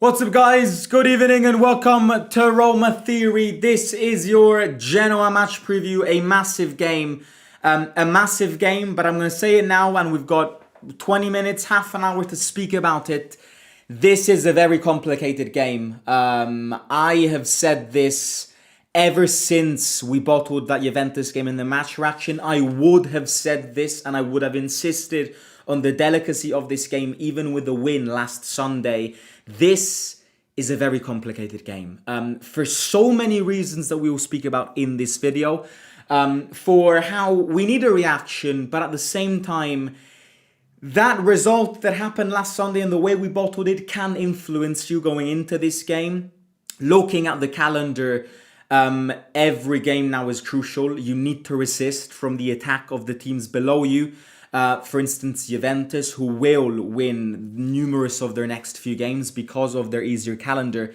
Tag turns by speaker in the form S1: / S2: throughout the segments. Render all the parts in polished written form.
S1: What's up, guys? Good evening and welcome to Roma Theory. This is your Genoa match preview, a massive game, but I'm going to say it now, and we've got 20 minutes, half an hour to speak about it. This is a very complicated game. I have said this ever since we bottled that Juventus game in the match reaction. I would have said this, and I would have insisted on the delicacy of this game, even with the win last Sunday. This is a very complicated game for so many reasons that we will speak about in this video. For how we need a reaction, but at the same time, that result that happened last Sunday and the way we bottled it can influence you going into this game. Looking at the calendar, every game now is crucial. You need to resist from the attack of the teams below you. For instance, Juventus, who will win numerous of their next few games because of their easier calendar.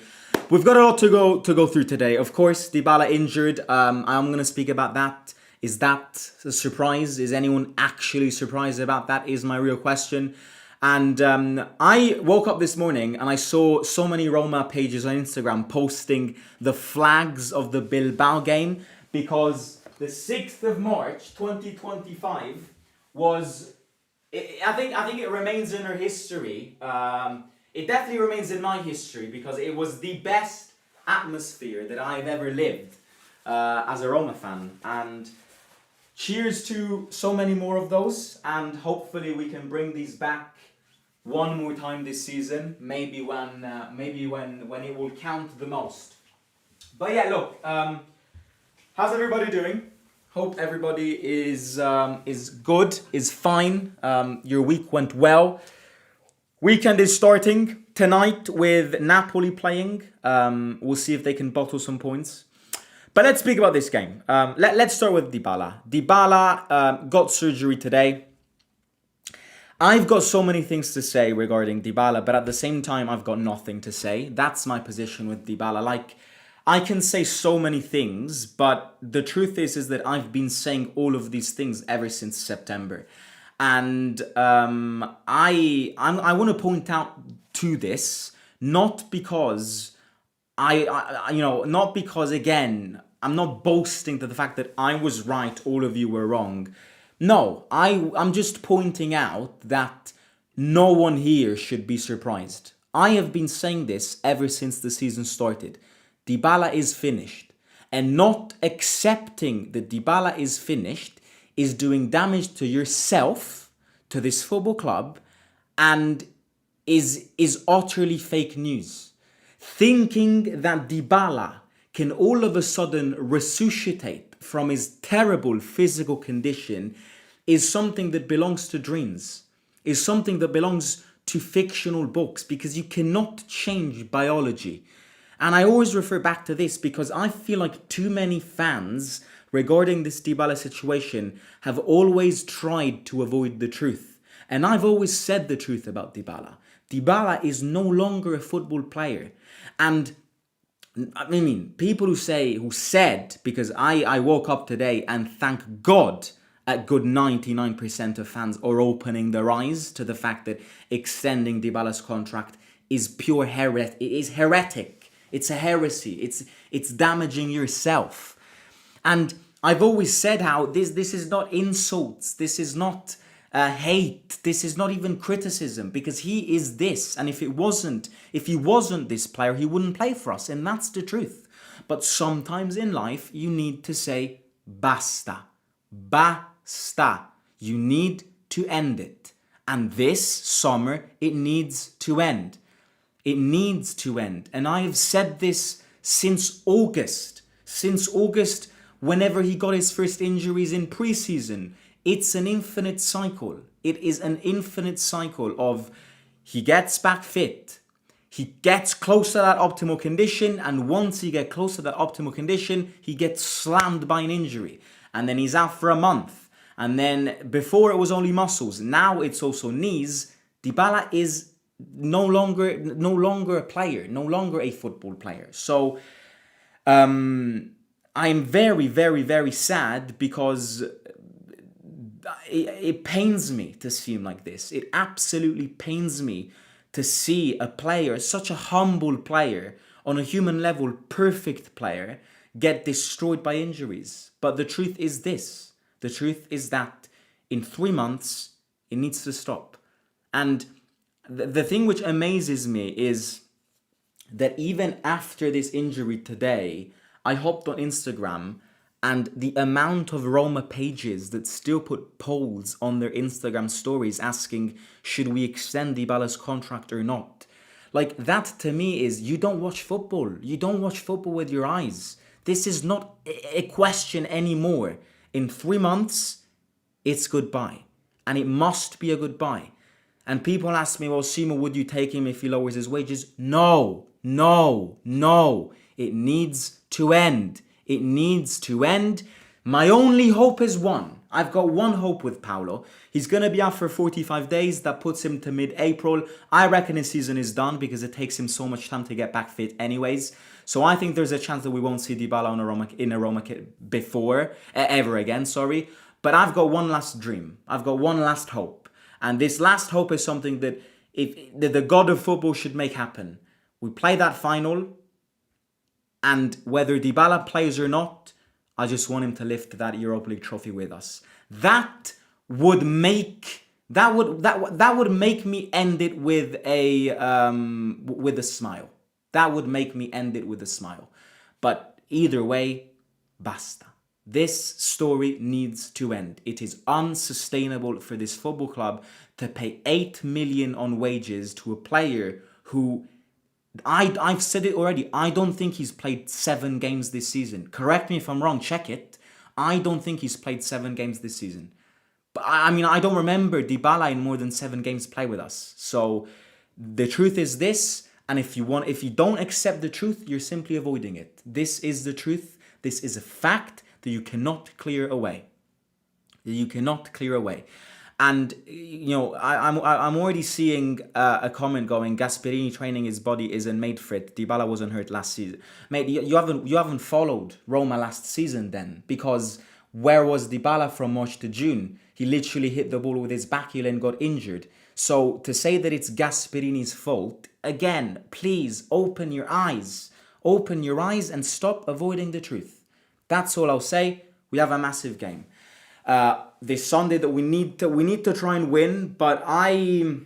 S1: We've got a lot to go through today. Of course, DYBALA injured. I'm going to speak about that. Is that a surprise? Is anyone actually surprised about that? Is my real question. And I woke up this morning and I saw so many Roma pages on Instagram posting the flags of the Bilbao game, because the 6th of March 2025 was, I think it remains in her history. It definitely remains in my history because it was the best atmosphere that I've ever lived as a Roma fan. And cheers to so many more of those, and hopefully we can bring these back one more time this season. Maybe when it will count the most. But yeah, look, how's everybody doing? Hope everybody is good, is fine. Your week went well. Weekend is starting tonight with Napoli playing. We'll see if they can bottle some points. But let's speak about this game. Let's start with DYBALA. DYBALA got surgery today. I've got so many things to say regarding DYBALA, but at the same time, I've got nothing to say. That's my position with DYBALA. Like, I can say so many things, but the truth is that I've been saying all of these things ever since September. And I want to point out to this, not because not because, again, I'm not boasting to the fact that I was right, all of you were wrong. No, I'm just pointing out that no one here should be surprised. I have been saying this ever since the season started. DYBALA is finished. And not accepting that DYBALA is finished is doing damage to yourself, to this football club, and is utterly fake news. Thinking that DYBALA can all of a sudden resuscitate from his terrible physical condition is something that belongs to dreams, is something that belongs to fictional books, because you cannot change biology. And I always refer back to this because I feel like too many fans regarding this DYBALA situation have always tried to avoid the truth. And I've always said the truth about DYBALA. DYBALA is no longer a football player. And I mean, people who said, because I woke up today and thank God a good 99% of fans are opening their eyes to the fact that extending DYBALA's contract is pure heretic. It's a heresy. It's damaging yourself. And I've always said how this is not insults. This is not hate. This is not even criticism, because he is this. And if he wasn't this player, he wouldn't play for us. And that's the truth. But sometimes in life, you need to say basta. Basta. You need to end it. And this summer, it needs to end. It needs to end. And I have said this since August. Since August, whenever he got his first injuries in pre-season. It's an infinite cycle. It is an infinite cycle of he gets back fit. He gets close to that optimal condition. And once he gets close to that optimal condition, he gets slammed by an injury. And then he's out for a month. And then before it was only muscles. Now it's also knees. DYBALA is no longer a player, no longer a football player. So I'm very, very, very sad, because it pains me to see him like this. It absolutely pains me to see a player, such a humble player, on a human level, perfect player, get destroyed by injuries. But the truth is this. The truth is that in 3 months, it needs to stop. And the thing which amazes me is that even after this injury today, I hopped on Instagram, and the amount of Roma pages that still put polls on their Instagram stories asking, should we extend DYBALA's contract or not? Like, that to me is, you don't watch football. You don't watch football with your eyes. This is not a question anymore. In 3 months, it's goodbye. And it must be a goodbye. And people ask me, well, Simo, would you take him if he lowers his wages? No, no, no. It needs to end. It needs to end. My only hope is one. I've got one hope with Paulo. He's going to be out for 45 days. That puts him to mid-April. I reckon his season is done because it takes him so much time to get back fit anyways. So I think there's a chance that we won't see DYBALA in a Roma kit before, ever again, sorry. But I've got one last dream. I've got one last hope. And this last hope is something that the god of football should make happen. We play that final, and whether DYBALA plays or not, I just want him to lift that Europa League trophy with us. That would make me end it with a smile. That would make me end it with a smile. But either way, basta. This story needs to end. It is unsustainable for this football club to pay 8 million on wages to a player who, I've said it already, I don't think he's played 7 games this season. Correct me if I'm wrong, check it. I don't think he's played 7 games this season. But I mean, I don't remember DYBALA in more than 7 games play with us. So the truth is this, and if you don't accept the truth, you're simply avoiding it. This is the truth. This is a fact that you cannot clear away. You cannot clear away. And, you know, I'm already seeing a comment going, Gasperini training his body isn't made for it. DYBALA wasn't hurt last season. Mate, you haven't followed Roma last season then, because where was DYBALA from March to June? He literally hit the ball with his back heel and got injured. So to say that it's Gasperini's fault, again, please open your eyes. Open your eyes and stop avoiding the truth. That's all I'll say. We have a massive game this Sunday that we need to try and win, but I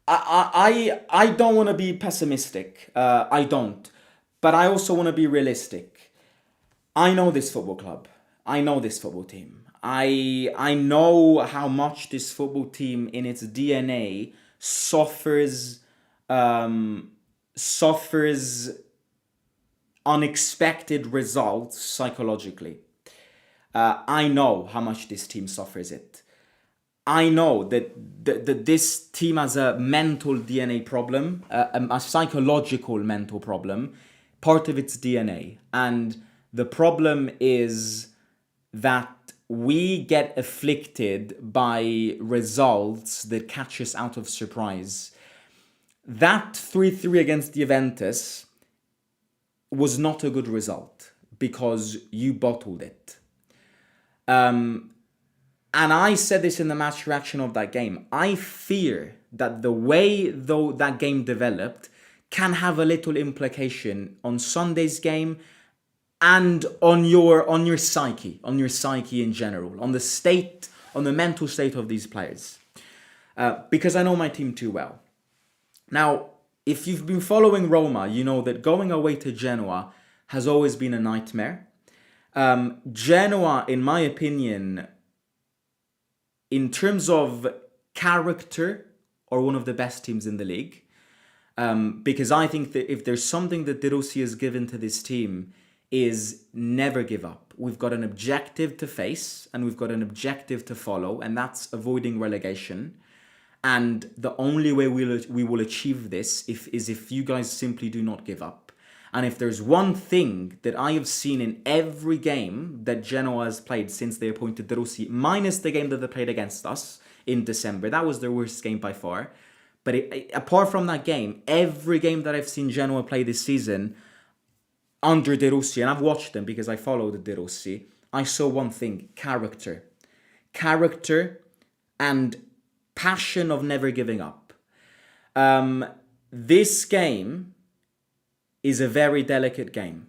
S1: don't want to be pessimistic. I don't, but I also want to be realistic. I know this football club. I know this football team. I know how much this football team in its DNA suffers unexpected results psychologically. I know how much this team suffers it. I know that this team has a mental DNA problem, a psychological mental problem, part of its DNA. And the problem is that we get afflicted by results that catch us out of surprise. That 3-3 against Juventus was not a good result because you bottled it. And I said this in the match reaction of that game. I fear that the way though that game developed can have a little implication on Sunday's game and on your psyche in general, on the mental state of these players. Because I know my team too well. Now, if you've been following Roma, you know that going away to Genoa has always been a nightmare. Genoa, in my opinion, in terms of character, are one of the best teams in the league. Because I think that if there's something that De Rossi has given to this team is never give up. We've got an objective to face and we've got an objective to follow, and that's avoiding relegation. And the only way we will achieve this is if you guys simply do not give up. And if there's one thing that I have seen in every game that Genoa has played since they appointed De Rossi, minus the game that they played against us in December, that was their worst game by far. But apart from that game, every game that I've seen Genoa play this season under De Rossi, and I've watched them because I followed De Rossi, I saw one thing: character. Character and passion of never giving up. This game is a very delicate game.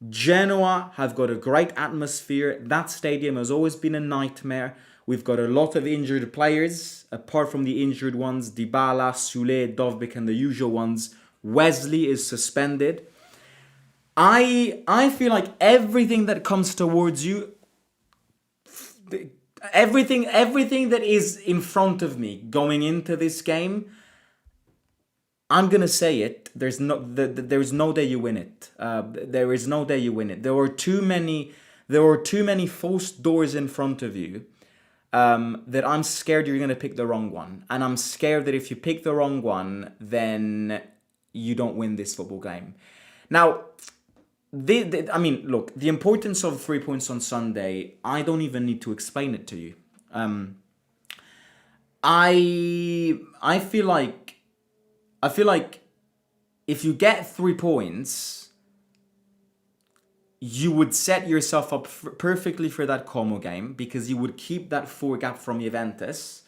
S1: Genoa have got a great atmosphere. That stadium has always been a nightmare. We've got a lot of injured players, apart from the injured ones, DYBALA, Sule, Dovbyk, and the usual ones. Wesley is suspended. I feel like everything that comes towards you, everything that is in front of me going into this game, I'm gonna say it. There's no day you win it. There is no day you win it. There were too many forced doors in front of you. That I'm scared you're gonna pick the wrong one, and I'm scared that if you pick the wrong one, then you don't win this football game. Now, I mean, look, the importance of 3 points on Sunday, I don't even need to explain it to you. I feel like if you get 3 points, you would set yourself up perfectly for that Como game, because you would keep that 4 gap from Juventus,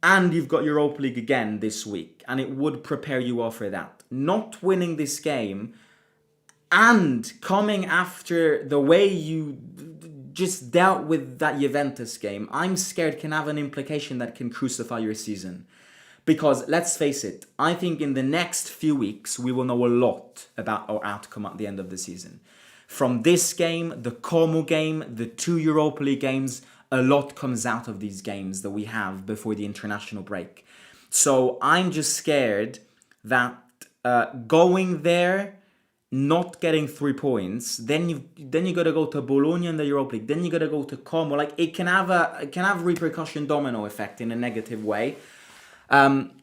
S1: and you've got Europa League again this week, and it would prepare you well for that. Not winning this game and coming after the way you just dealt with that Juventus game, I'm scared can have an implication that can crucify your season. Because, let's face it, I think in the next few weeks, we will know a lot about our outcome at the end of the season. From this game, the Como game, the 2 Europa League games, a lot comes out of these games that we have before the international break. So I'm just scared that going there, not getting 3 points, then you got to go to Bologna in the Europa League, then you got to go to Como. Like, it can have repercussion domino effect in a negative way.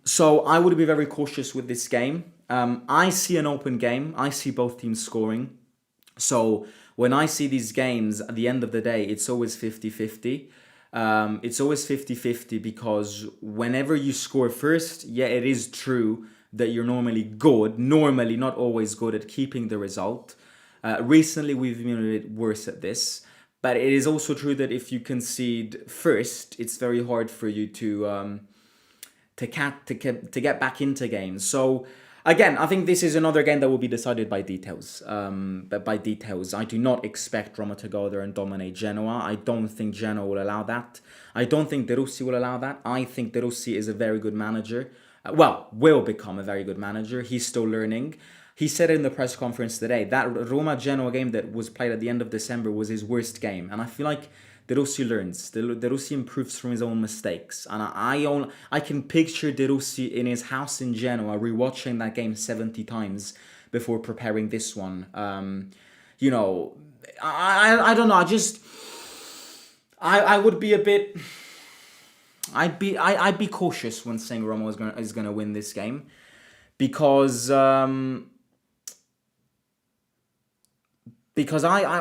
S1: So I would be very cautious with this game. I see an open game. I see both teams scoring. So when I see these games, at the end of the day, it's always 50-50. It's always 50-50 because whenever you score first, yeah, it is true that you're normally, not always good at keeping the result. Recently, we've been a bit worse at this. But it is also true that if you concede first, it's very hard for you to get back into games. So again, I think this is another game that will be decided by details. But by details, I do not expect Roma to go there and dominate Genoa. I don't think Genoa will allow that. I don't think De Rossi will allow that. I think De Rossi is a very good manager. Will become a very good manager. He's still learning. He said in the press conference today that Roma-Genoa game that was played at the end of December was his worst game. And I feel like De Rossi learns. De Rossi improves from his own mistakes. And I can picture De Rossi in his house in Genoa rewatching that game 70 times before preparing this one. You know, I don't know. I would be a bit... I'd be cautious when saying Roma is gonna win this game, because I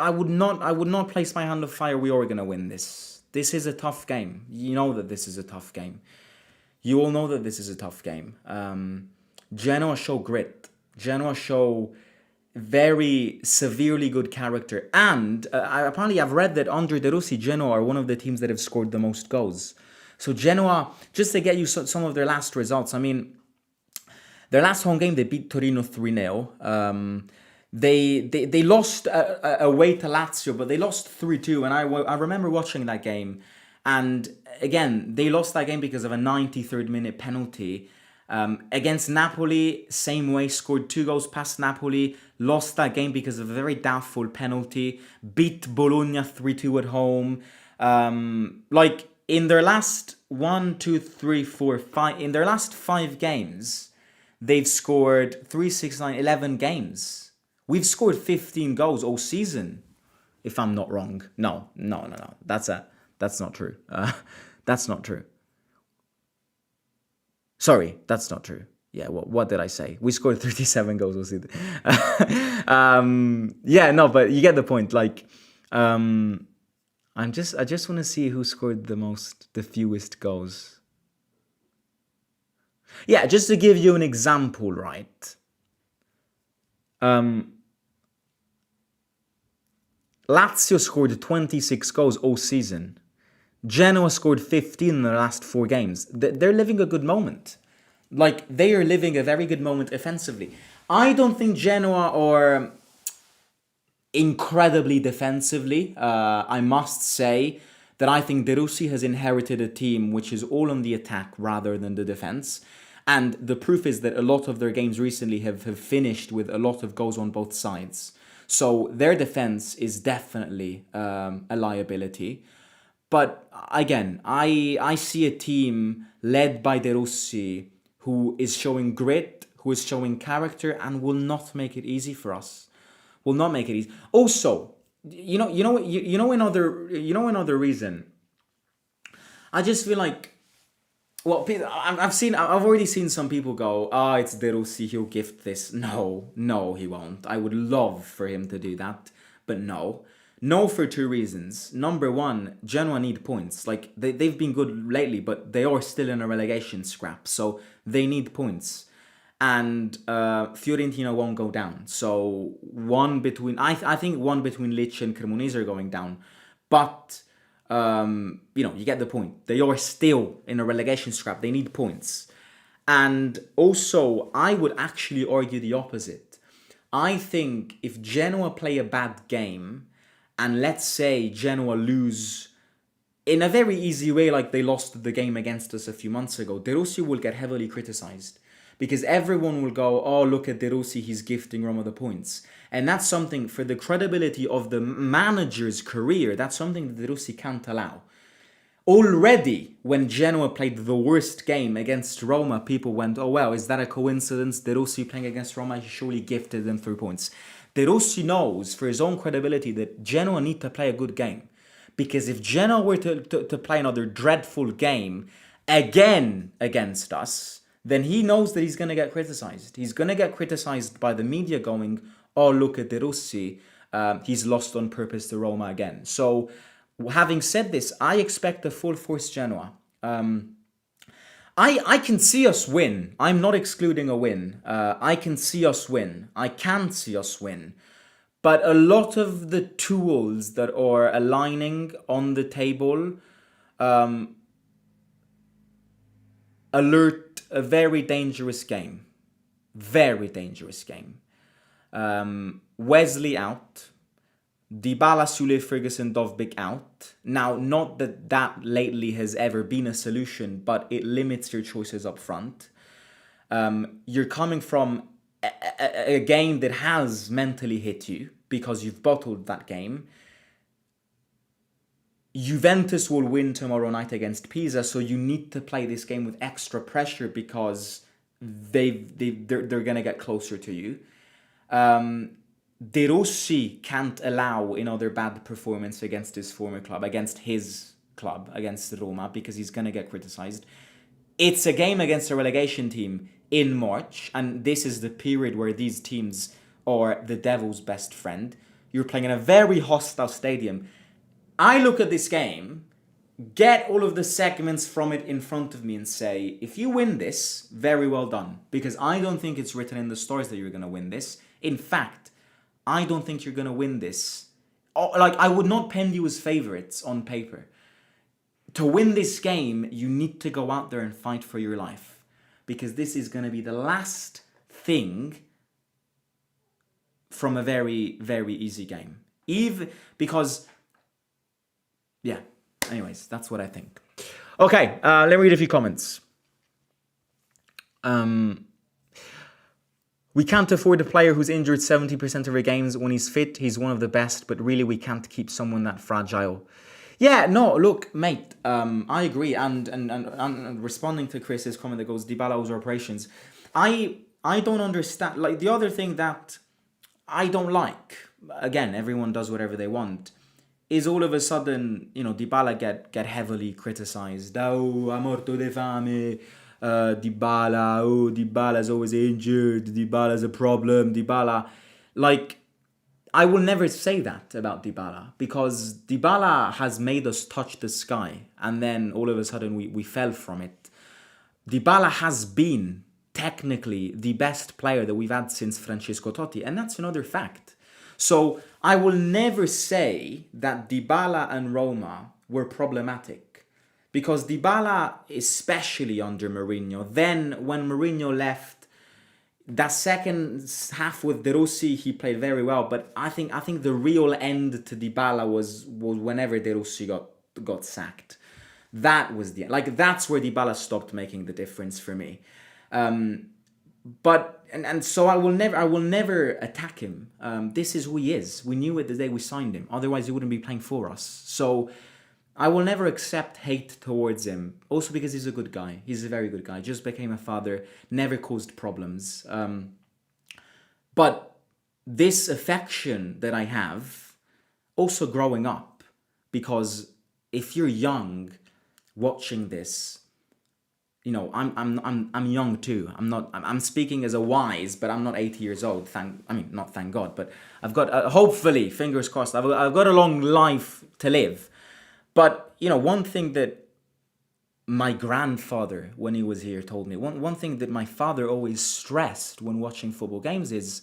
S1: would not place my hand of fire we are gonna win this. This is a tough game. You know that this is a tough game. You all know that this is a tough game. Genoa show grit. Genoa show very severely good character, and apparently I've read that under De Rossi, Genoa are one of the teams that have scored the most goals. So Genoa, just to get you some of their last results, I mean, their last home game, they beat Torino 3-0. They lost away to Lazio, but they lost 3-2. And I remember watching that game. And again, they lost that game because of a 93rd minute penalty. Against Napoli, same way, scored 2 goals past Napoli. Lost that game because of a very doubtful penalty. Beat Bologna 3-2 at home. In their last 5 games, they've scored 3, 6, 9, 11 games. We've scored 15 goals all season, if I'm not wrong. No. That's not true. That's not true. Sorry, that's not true. Yeah, what did I say? We scored 37 goals all season. But you get the point. I just want to see who scored the fewest goals. Yeah, just to give you an example, right? Lazio scored 26 goals all season. Genoa scored 15 in their last 4 games. They're living a good moment. Like, they are living a very good moment offensively. I don't think Genoa are incredibly defensively. I must say that I think De Rossi has inherited a team which is all on the attack rather than the defense. And the proof is that a lot of their games recently have finished with a lot of goals on both sides. So their defense is definitely a liability. But again, I see a team led by De Rossi who is showing grit, who is showing character, and will not make it easy for us. Will not make it easy. Also, another reason. I just feel like, well, I've already seen some people go, it's De Rossi, he'll gift this. No, he won't. I would love for him to do that, but no. No, for two reasons. Number one, Genoa need points. Like, they've been good lately, but they are still in a relegation scrap, so they need points. And Fiorentina won't go down. So I think one between Lecce and Cremonese are going down. But, you get the point. They are still in a relegation scrap. They need points. And also, I would actually argue the opposite. I think if Genoa play a bad game, and let's say Genoa lose in a very easy way, like they lost the game against us a few months ago, De Rossi will get heavily criticized. Because everyone will go, oh, look at De Rossi, he's gifting Roma the points. And that's something, for the credibility of the manager's career, that's something that De Rossi can't allow. Already, when Genoa played the worst game against Roma, people went, oh, well, is that a coincidence? De Rossi playing against Roma, he surely gifted them 3 points. De Rossi knows, for his own credibility, that Genoa need to play a good game. Because if Genoa were to play another dreadful game again against us, then he knows that he's going to get criticized. He's going to get criticized by the media going, oh, look at De Rossi, he's lost on purpose to Roma again. So, having said this, I expect a full force Genoa. I can see us win. I'm not excluding a win. I can see us win. I can see us win. But a lot of the tools that are aligning on the table alert a very dangerous game. Very dangerous game. Wesley out. DYBALA, Sule, Ferguson, Dovbyk out. Now, not that lately has ever been a solution, but it limits your choices up front. You're coming from a game that has mentally hit you because you've bottled that game. Juventus will win tomorrow night against Pisa, so you need to play this game with extra pressure because they're going to get closer to you. De Rossi can't allow another bad performance against his former club, against Roma, because he's going to get criticized. It's a game against a relegation team in March, and this is the period where these teams are the devil's best friend. You're playing in a very hostile stadium. I look at this game, get all of the segments from it in front of me and say, if you win this, very well done. Because I don't think it's written in the stars that you're going to win this. In fact, I don't think you're going to win this. I would not pen you as favorites on paper. To win this game, you need to go out there and fight for your life. Because this is going to be the last thing from a very, very easy game. Yeah, anyways, that's what I think. Okay, let me read a few comments. We can't afford a player who's injured 70% of her games. When he's fit, he's one of the best, but really we can't keep someone that fragile. Yeah, no, look, mate, I agree. And responding to Chris's comment that goes, DYBALA was operations. I don't understand. Like, the other thing that I don't like, again, everyone does whatever they want, is all of a sudden, DYBALA get heavily criticized. Oh, ha morto de fame, DYBALA, DYBALA's always injured, DYBALA's a problem, DYBALA. Like, I will never say that about DYBALA, because DYBALA has made us touch the sky, and then all of a sudden we fell from it. DYBALA has been, technically, the best player that we've had since Francesco Totti, and that's another fact. So I will never say that DYBALA and Roma were problematic, Because DYBALA, especially under Mourinho, then when Mourinho left, that second half with De Rossi, he played very well. But I think the real end to DYBALA was whenever De Rossi got sacked. That was that's where DYBALA stopped making the difference for me. But so I will never attack him. This is who he is. We knew it the day we signed him. Otherwise, he wouldn't be playing for us. So I will never accept hate towards him. Also because he's a good guy. He's a very good guy. Just became a father. Never caused problems. But this affection that I have, also growing up, because if you're young, watching this, I'm young too. I'm speaking as a wise, but I'm not 80 years old. Not thank God, but I've got hopefully, fingers crossed, I've got a long life to live. But one thing that my grandfather, when he was here, told me, one thing that my father always stressed when watching football games is,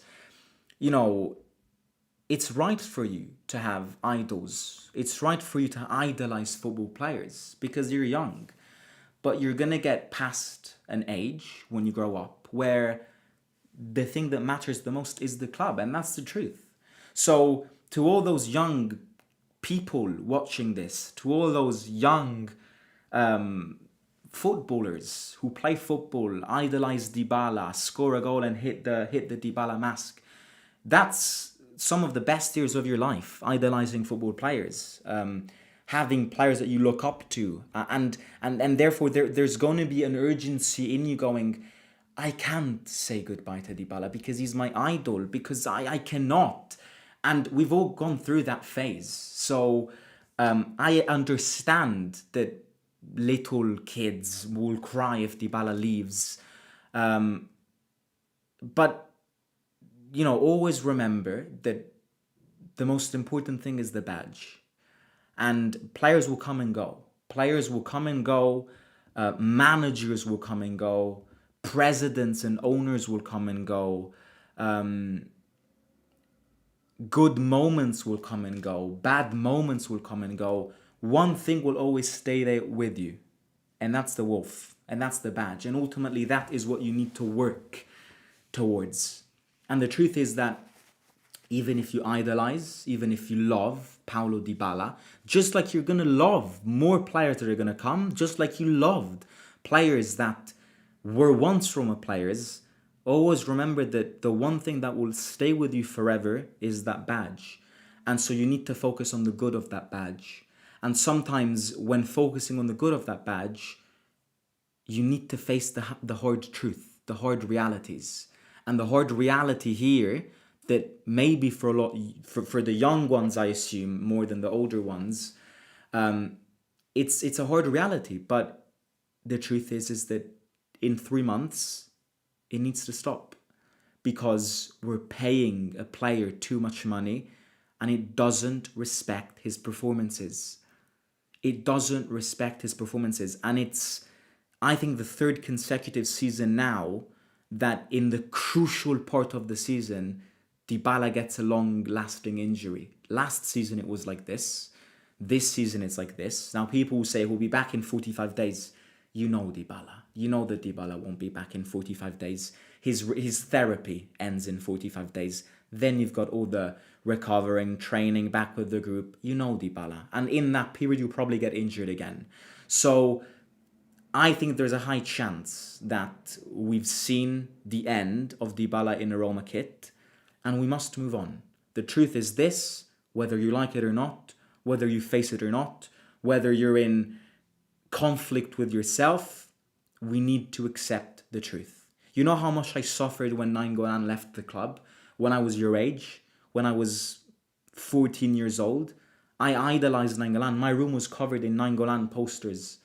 S1: it's right for you to have idols. It's right for you to idolize football players because you're young. But you're going to get past an age when you grow up where the thing that matters the most is the club. And that's the truth. So to all those young people watching this, to all those young footballers who play football, idolize DYBALA, score a goal and hit the DYBALA mask, that's some of the best years of your life, idolizing football players. Having players that you look up to, and therefore there's going to be an urgency in you going, I can't say goodbye to DYBALA because he's my idol, because I cannot. And we've all gone through that phase. So I understand that little kids will cry if DYBALA leaves. But, always remember that the most important thing is the badge. And players will come and go. Players will come and go. Managers will come and go. Presidents and owners will come and go. Good moments will come and go. Bad moments will come and go. One thing will always stay there with you. And that's the wolf. And that's the badge. And ultimately, that is what you need to work towards. And the truth is that even if you idolize, even if you love Paulo DYBALA, just like you're going to love more players that are going to come, just like you loved players that were once Roma players, always remember that the one thing that will stay with you forever is that badge. And so you need to focus on the good of that badge. And sometimes when focusing on the good of that badge, you need to face the hard truth, the hard realities. And the hard reality here, that maybe for the young ones, I assume, more than the older ones, it's a hard reality. But the truth is that in 3 months, it needs to stop, because we're paying a player too much money and it doesn't respect his performances. It doesn't respect his performances. And it's, I think, the third consecutive season now that in the crucial part of the season, DYBALA gets a long-lasting injury. Last season it was like this. This season it's like this. Now people will say he'll be back in 45 days. You know DYBALA. You know that DYBALA won't be back in 45 days. His therapy ends in 45 days. Then you've got all the recovering, training, back with the group. You know DYBALA. And in that period you'll probably get injured again. So I think there's a high chance that we've seen the end of DYBALA in a Roma kit, and we must move on. The truth is this, whether you like it or not, whether you face it or not, whether you're in conflict with yourself, we need to accept the truth. You know how much I suffered when Nainggolan left the club? When I was your age, when I was 14 years old, I idolized Nainggolan. My room was covered in Nainggolan posters.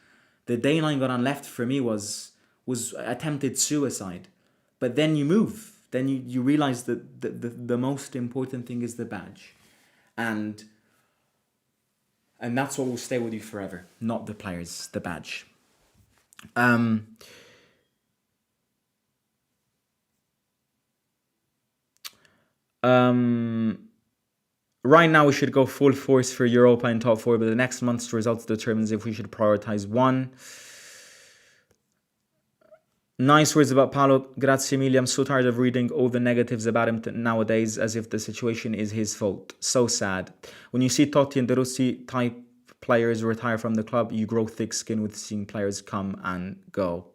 S1: The day Nainggolan left for me was attempted suicide. But then you move. Then you realize that the most important thing is the badge. And that's what will stay with you forever. Not the players, the badge. right now we should go full force for Europa and top four, but the next month's results determines if we should prioritize one. Nice words about Paolo. Grazie mille. I'm so tired of reading all the negatives about him nowadays as if the situation is his fault. So sad. When you see Totti and De Rossi type players retire from the club, you grow thick skin with seeing players come and go.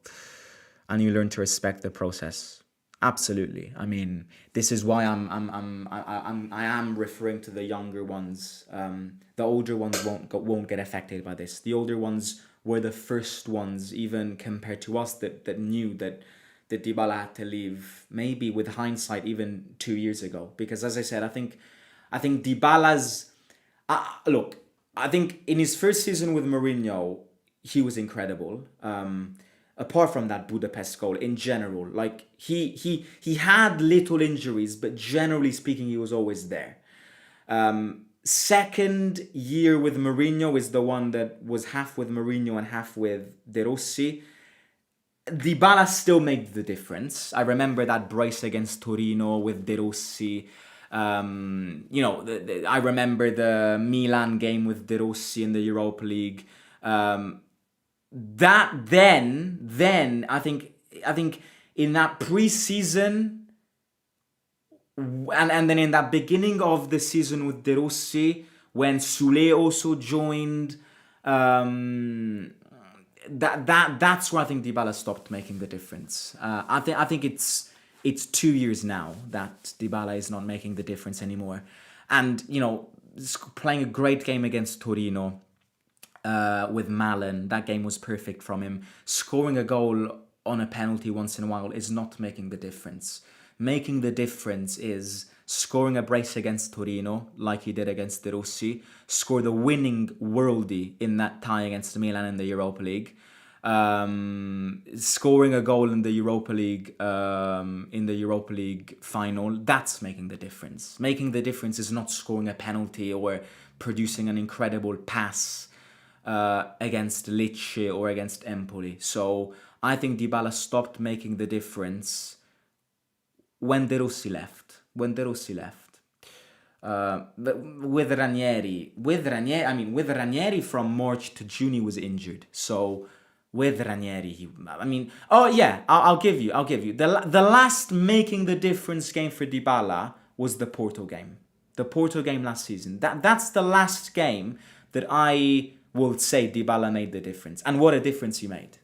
S1: And you learn to respect the process. Absolutely. I mean, this is why I am referring to the younger ones. The older ones won't get affected by this. The older ones were the first ones, even compared to us, that knew that DYBALA had to leave. Maybe with hindsight, even 2 years ago. Because as I said, I think DYBALA's look. I think in his first season with Mourinho, he was incredible. Apart from that Budapest goal, in general, like he had little injuries, but generally speaking, he was always there. Second year with Mourinho is the one that was half with Mourinho and half with De Rossi. DYBALA still made the difference. I remember that brace against Torino with De Rossi. I remember the Milan game with De Rossi in the Europa League. That then I think in that pre-season and then in that beginning of the season with De Rossi, when Sule also joined, that's where I think DYBALA stopped making the difference. I think it's 2 years now that DYBALA is not making the difference anymore, and playing a great game against Torino. With Malin, that game was perfect from him. Scoring a goal on a penalty once in a while is not making the difference. Making the difference is scoring a brace against Torino, like he did against De Rossi, score the winning worldie in that tie against Milan in the Europa League, scoring a goal in the Europa League final. That's making the difference. Making the difference is not scoring a penalty or producing an incredible pass against Lecce or against Empoli. So I think DYBALA stopped making the difference when De Rossi left. With Ranieri from March to June he was injured. So with Ranieri, I'll give you. The last making the difference game for DYBALA was the Porto game. The Porto game last season. That's the last game that I will say DYBALA made the difference. And what a difference he made.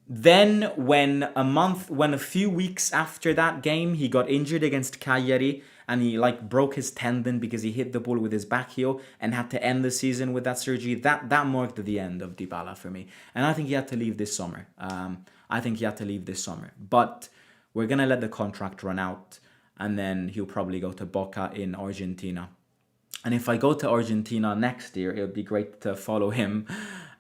S1: Then when a few weeks after that game, he got injured against Cagliari and he broke his tendon because he hit the ball with his back heel and had to end the season with that surgery. That marked the end of DYBALA for me. And I think he had to leave this summer. But we're going to let the contract run out and then he'll probably go to Boca in Argentina. And if I go to Argentina next year, it would be great to follow him.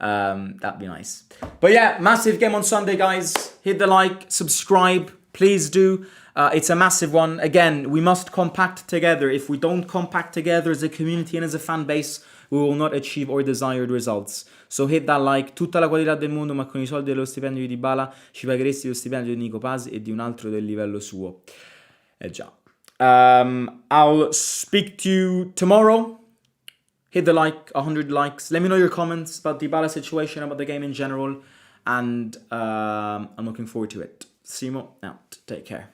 S1: That'd be nice. But yeah, massive game on Sunday, guys. Hit the like, subscribe. Please do. It's a massive one. Again, we must compact together. If we don't compact together as a community and as a fan base, we will not achieve our desired results. So hit that like. Tutta la qualità del mondo, ma con I soldi dello stipendio di DYBALA ci pagheresti lo stipendio di Nico Paz e di un altro del livello suo. Già. I'll speak to you tomorrow. Hit the 100 likes. Let me know your comments about the DYBALA situation, about the game in general. And I'm looking forward to it. Simo out. Take care.